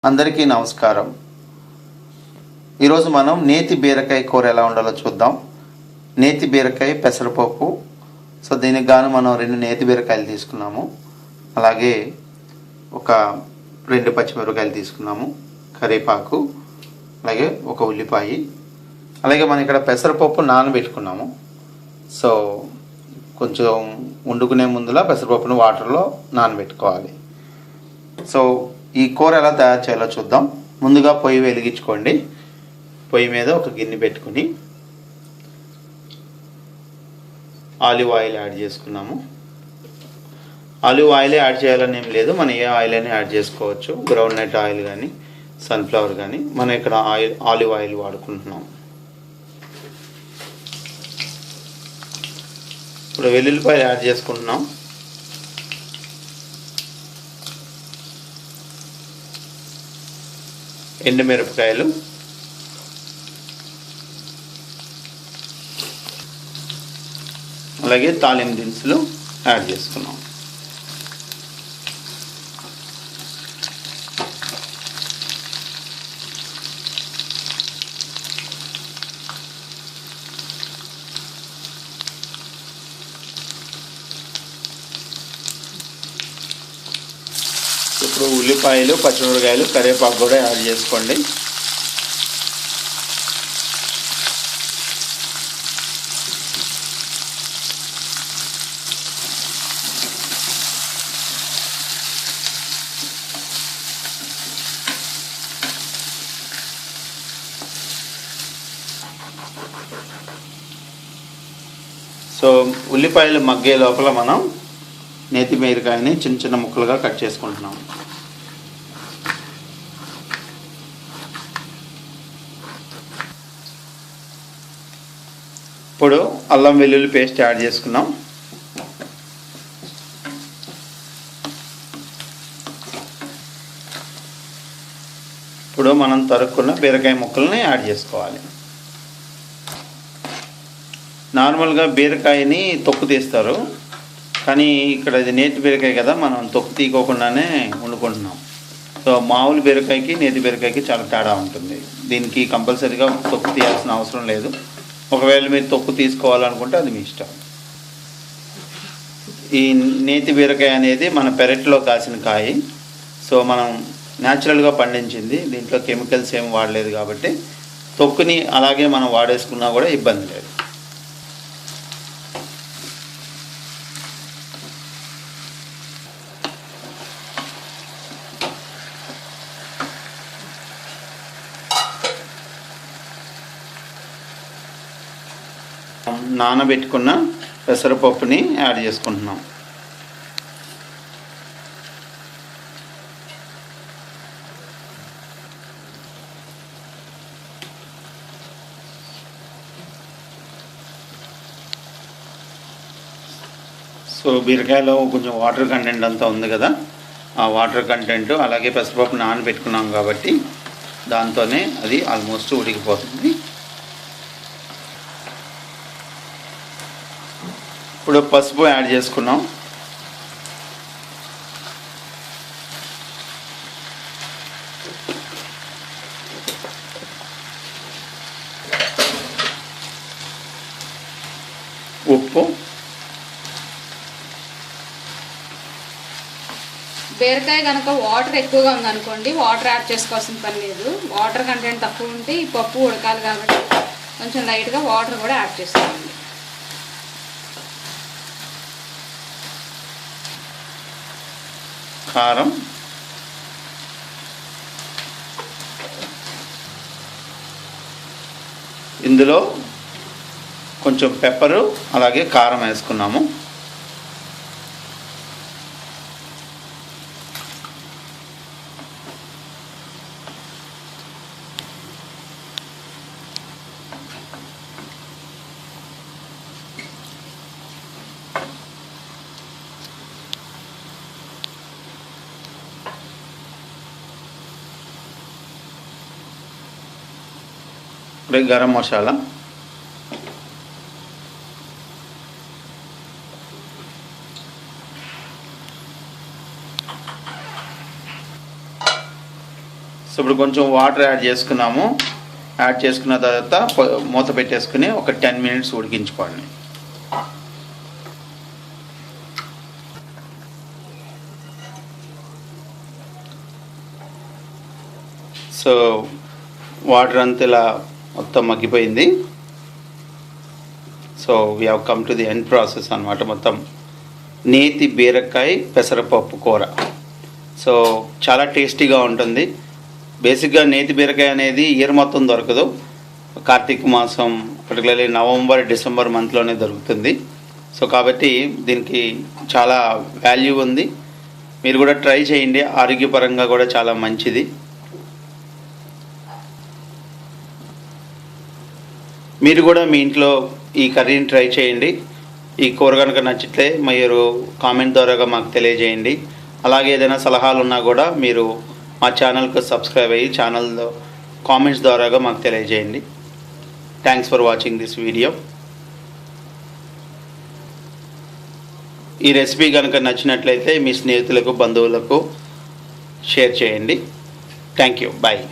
అందరికీ నమస్కారం. ఈరోజు మనం నేతి బీరకాయ కూర ఎలా ఉండాలో చూద్దాం. నేతి బీరకాయ పెసరపప్పు. సో దీనికి గాను మనం 2 నేతి బీరకాయలు తీసుకున్నాము. అలాగే ఒక 2 పచ్చిమిరపకాయలు తీసుకున్నాము, కరివేపాకు, అలాగే ఒక ఉల్లిపాయ, అలాగే మనం ఇక్కడ పెసరపప్పు నానబెట్టుకున్నాము. సో కొంచెం వండుకునే ముందులా పెసరపప్పును వాటర్లో నానబెట్టుకోవాలి. సో ఈ కూర ఎలా తయారు చేయాలో చూద్దాం. ముందుగా పొయ్యి వెలిగించుకోండి. పొయ్యి మీద ఒక గిన్నె పెట్టుకుని ఆలివ్ ఆయిల్ యాడ్ చేసుకున్నాము. ఆలివ్ ఆయిలే యాడ్ చేయాలని ఏం లేదు, మనం ఏ ఆయిల్ అయినా యాడ్ చేసుకోవచ్చు. గ్రౌండ్ నట్ ఆయిల్ కానీ సన్ఫ్లవర్ కానీ, మనం ఇక్కడ ఆలివ్ ఆయిల్ వాడుకుంటున్నాం. ఇప్పుడు వెల్లుల్లిపాయలు యాడ్ చేసుకుంటున్నాం. ఎండుమిరపకాయలు, అలాగే తాలింపు దినుసులు యాడ్ చేసుకున్నాం. ఇప్పుడు ఉల్లిపాయలు, పచ్చిమిరపకాయలు, కరివేపాకు కూడా యాడ్ చేసుకోండి. సో ఉల్లిపాయలు మగ్గే లోపల మనం నేతి బీరకాయని చిన్న చిన్న ముక్కలుగా కట్ చేసుకుంటున్నాం. ఇప్పుడు అల్లం వెల్లుల్లి పేస్ట్ యాడ్ చేసుకున్నాం. ఇప్పుడు మనం తరుక్కున్న బీరకాయ ముక్కల్ని యాడ్ చేసుకోవాలి. నార్మల్గా బీరకాయని తొక్కు తీస్తారు, కానీ ఇక్కడ ఇది నేతి బీరకాయ కదా, మనం తొక్కు తీయకోకుండానే వండుకుంటున్నాం. సో మామూలు బీరకాయకి నేతి బీరకాయకి చాలా తేడా ఉంటుంది. దీనికి కంపల్సరీగా తొక్కు తీయాల్సిన అవసరం లేదు. ఒకవేళ మీరు తొక్కు తీసుకోవాలనుకుంటే అది మీ ఇష్టం. ఈ నేతి బీరకాయ అనేది మన పెరట్లో కాసిన కాయ. సో మనం న్యాచురల్గా పండించింది, దీంట్లో కెమికల్స్ ఏమి వాడలేదు కాబట్టి తొక్కుని అలాగే మనం వాడేసుకున్నా కూడా ఇబ్బంది లేదు. నానబెట్టుకున్న పెసరపప్పుని యాడ్ చేసుకుంటున్నాం. సో బీరకాయలో కొంచెం వాటర్ కంటెంట్ అంతా ఉంది కదా, ఆ వాటర్ కంటెంట్ అలాగే పెసరపప్పు నానబెట్టుకున్నాం కాబట్టి దాంతోనే అది ఆల్మోస్ట్ ఉడికిపోతుంది. ఇప్పుడు పసుపు యాడ్ చేసుకున్నాం. ఉప్పు, బీరకాయ కనుక వాటర్ ఎక్కువగా ఉందనుకోండి, వాటర్ యాడ్ చేసుకోవాల్సిన పని లేదు. వాటర్ కంటెంట్ తక్కువ ఉంటే ఈ పప్పు ఉడకాలి కాబట్టి కొంచెం లైట్గా వాటర్ కూడా యాడ్ చేసుకోండి. కారం, ఇందులో కొంచెం పెప్పరు అలాగే కారం వేసుకున్నాము. गरम मसाला, సో ఇప్పుడు కొంచెం వాటర్ యాడ్ చేసుకున్నాము. యాడ్ చేసుకున్న తర్వాత మూత పెట్టేసుకుని ఒక 10 minutes ఉడికించుకోండి. సో వాటర్ అంతా ఇలా మొత్తం మగ్గిపోయింది. So we have come to the end process అనమాట. మొత్తం నేతి బీరకాయ పెసరపప్పు కూర. సో చాలా టేస్టీగా ఉంటుంది. బేసిక్గా నేతి బీరకాయ అనేది ఇయర్ మొత్తం దొరకదు. కార్తీక మాసం పర్టికులర్లీ నవంబర్ డిసెంబర్ మంత్లోనే దొరుకుతుంది. సో కాబట్టి దీనికి చాలా వాల్యూ ఉంది. మీరు కూడా ట్రై చేయండి. ఆరోగ్యపరంగా కూడా చాలా మంచిది. మీరు కూడా మీ ఇంట్లో ఈ కర్రీని ట్రై చేయండి. ఈ కూర కనుక నచ్చితే మీరు కామెంట్ ద్వారాగా మాకు తెలియజేయండి. అలాగే ఏదైనా సలహాలు ఉన్నా కూడా మీరు మా ఛానల్కు సబ్స్క్రైబ్ అయ్యి ఛానల్లో కామెంట్స్ ద్వారాగా మాకు తెలియజేయండి. Thanks for watching this video. ఈ రెసిపీ కనుక నచ్చినట్లయితే మీ స్నేహితులకు బంధువులకు షేర్ చేయండి. Thank you. బాయ్.